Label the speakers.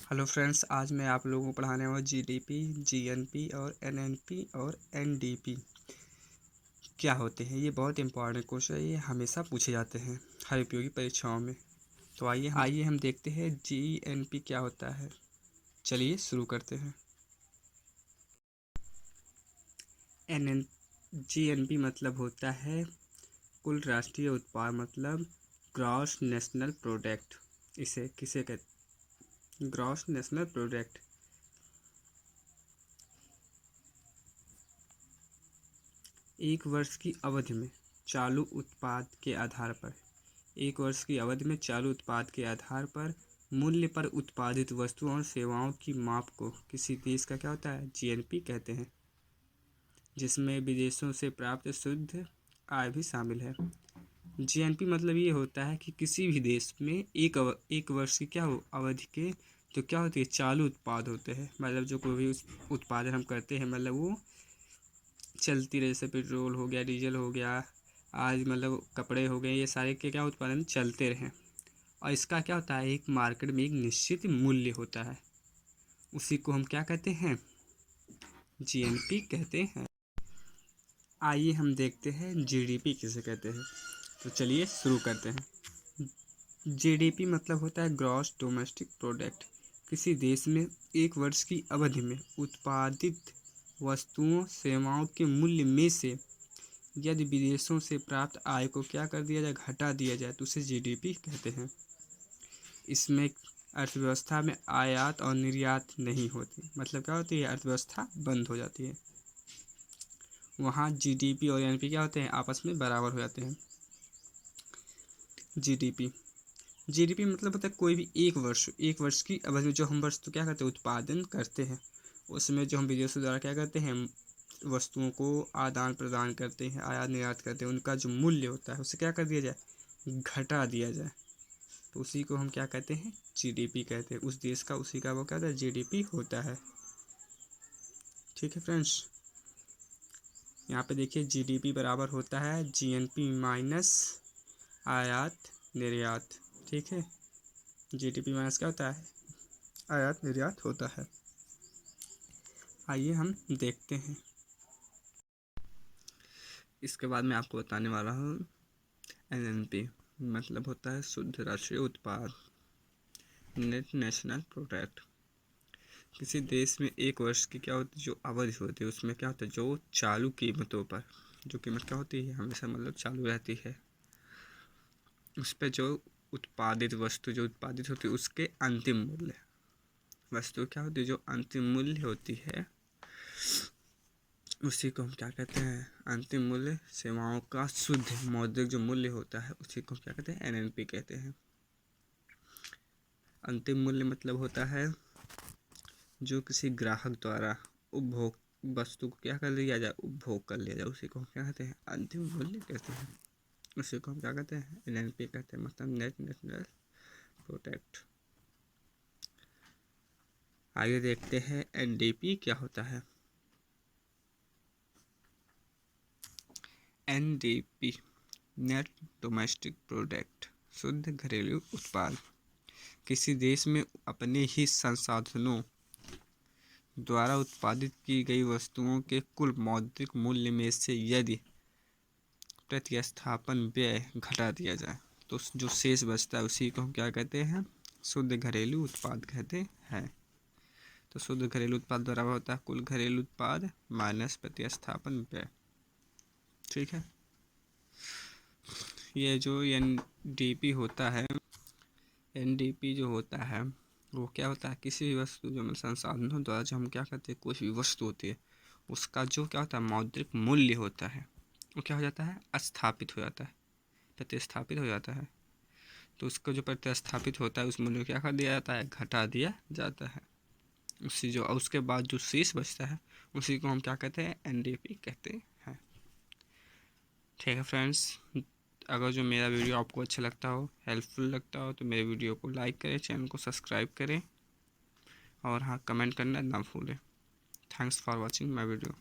Speaker 1: Hello friends, आज मैं आप लोगों को पढ़ाने वाला जीडीपी, जीएनपी और एनएनपी और एनडीपी क्या होते हैं। ये बहुत इंपॉर्टेंट क्वेश्चन है, ये हमेशा पूछे जाते हैं हर उपयोगी परीक्षाओं में। तो आइए हम देखते हैं जीएनपी क्या होता है। चलिए शुरू करते हैं। एन जीएनपी मतलब होता है कुल राष्ट्रीय उत्पाद, मतलब ग्रॉस नेशनल प्रोडक्ट। इसे किसे कहते, ग्रॉस नेशनल प्रोडक्ट। एक वर्ष की अवधि में चालू उत्पाद के आधार पर मूल्य पर उत्पादित वस्तुओं और सेवाओं की माप को किसी देश का क्या होता है, जीएनपी कहते हैं, जिसमें विदेशों से प्राप्त शुद्ध आय भी शामिल है। जीएनपी मतलब ये होता है कि किसी भी देश में एक वर्ष की क्या हो अवधि के तो क्या होती है, चालू उत्पाद होते हैं। मतलब जो कोई भी उत्पादन हम करते हैं, मतलब वो चलती रहे, जैसे पेट्रोल हो गया, डीजल हो गया, आज मतलब कपड़े हो गए, ये सारे के क्या उत्पादन चलते रहें। और इसका क्या होता है, एक मार्केट में एक निश्चित मूल्य होता है, उसी को हम क्या कहते हैं, जीएनपी कहते हैं। आइए हम देखते हैं जीडीपी किसे कहते हैं। तो चलिए शुरू करते हैं। जीडीपी मतलब होता है ग्रॉस डोमेस्टिक प्रोडक्ट। किसी देश में एक वर्ष की अवधि में उत्पादित वस्तुओं सेवाओं के मूल्य में से यदि विदेशों से प्राप्त आय को क्या कर दिया जाए, घटा दिया जाए, तो उसे जीडीपी कहते हैं। इसमें अर्थव्यवस्था में आयात और निर्यात नहीं होती, मतलब क्या होती है, अर्थव्यवस्था बंद हो जाती है। वहाँ जीडीपी और एनपी क्या होते हैं, आपस में बराबर हो जाते हैं। जीडीपी जीडीपी मतलब होता है कोई भी एक वर्ष की अवधि में जो हम वस्तु क्या करते हैं, उत्पादन करते हैं, उसमें जो हम विदेशों द्वारा क्या करते हैं, वस्तुओं को आदान प्रदान करते हैं, आयात निर्यात करते हैं, उनका जो मूल्य होता है उसे क्या कर दिया जाए, घटा दिया जाए, तो उसी को हम क्या कहते हैं, जीडीपी कहते हैं। उस देश का उसी का वो क्या होता है, जीडीपी होता है। ठीक है फ्रेंड्स, यहाँ पे देखिए जीडीपी बराबर होता है जीएनपी माइनस आयात निर्यात। ठीक है, जीडीपी माइनस क्या होता है, आयात निर्यात होता है। आइए हम देखते हैं। इसके बाद मैं आपको बताने वाला हूँ एनएनपी मतलब होता है शुद्ध राष्ट्रीय उत्पाद, नेट नेशनल प्रोडक्ट। किसी देश में एक वर्ष की क्या होती है, जो अवधि होती है, उसमें क्या होता है, जो चालू कीमतों पर, जो कीमत क्या होती है, हमेशा मतलब चालू रहती है, उस पर जो उत्पादित वस्तु जो उत्पादित होती है उसके अंतिम मूल्य, वस्तु क्या होती है जो अंतिम मूल्य होती है, उसी को हम क्या कहते हैं, अंतिम मूल्य। सेवाओं का शुद्ध मौद्रिक जो मूल्य होता है उसी को क्या कहते हैं, एनएनपी कहते हैं। अंतिम मूल्य मतलब होता है जो किसी ग्राहक द्वारा उपभोग वस्तु को क्या कर लिया जाए, उपभोग कर लिया जाए, उसी को हम क्या कहते हैं, अंतिम मूल्य कहते हैं। उसी को हम क्या कहते हैं, एनएनपी कहते हैं, मतलब नेट नेशनल प्रोडक्ट। आगे देखते हैं एनडीपी क्या होता है। एनडीपी नेट डोमेस्टिक प्रोडक्ट, शुद्ध घरेलू उत्पाद। किसी देश में अपने ही संसाधनों द्वारा उत्पादित की गई वस्तुओं के कुल मौद्रिक मूल्य में से यदि प्रतिस्थापन व्यय घटा दिया जाए तो जो शेष बचता है उसी को हम क्या कहते हैं, शुद्ध घरेलू उत्पाद कहते हैं। तो शुद्ध घरेलू उत्पाद बराबर होता है कुल घरेलू उत्पाद माइनस प्रतिस्थापन व्यय। ठीक है, ये जो एनडीपी होता है, एनडीपी जो होता है वो क्या होता है, किसी भी वस्तु जो संसाधनों द्वारा जो हम क्या करते हैं, कोई भी वस्तु होती है उसका जो क्या होता है, मौद्रिक मूल्य होता है, वो क्या हो जाता है, स्थापित हो जाता है, प्रतिस्थापित हो जाता है। तो उसको जो प्रतिस्थापित होता है उस मूल्य को क्या कर दिया जाता है, घटा दिया जाता है। उसके बाद जो शेष बचता है उसी को हम क्या कहते हैं, एनडीपी कहते हैं। ठीक है फ्रेंड्स, अगर जो मेरा वीडियो आपको अच्छा लगता हो, हेल्पफुल लगता हो, तो मेरे वीडियो को लाइक करें, चैनल को सब्सक्राइब करें और हाँ, कमेंट करना ना भूलें। Thanks for watching my video.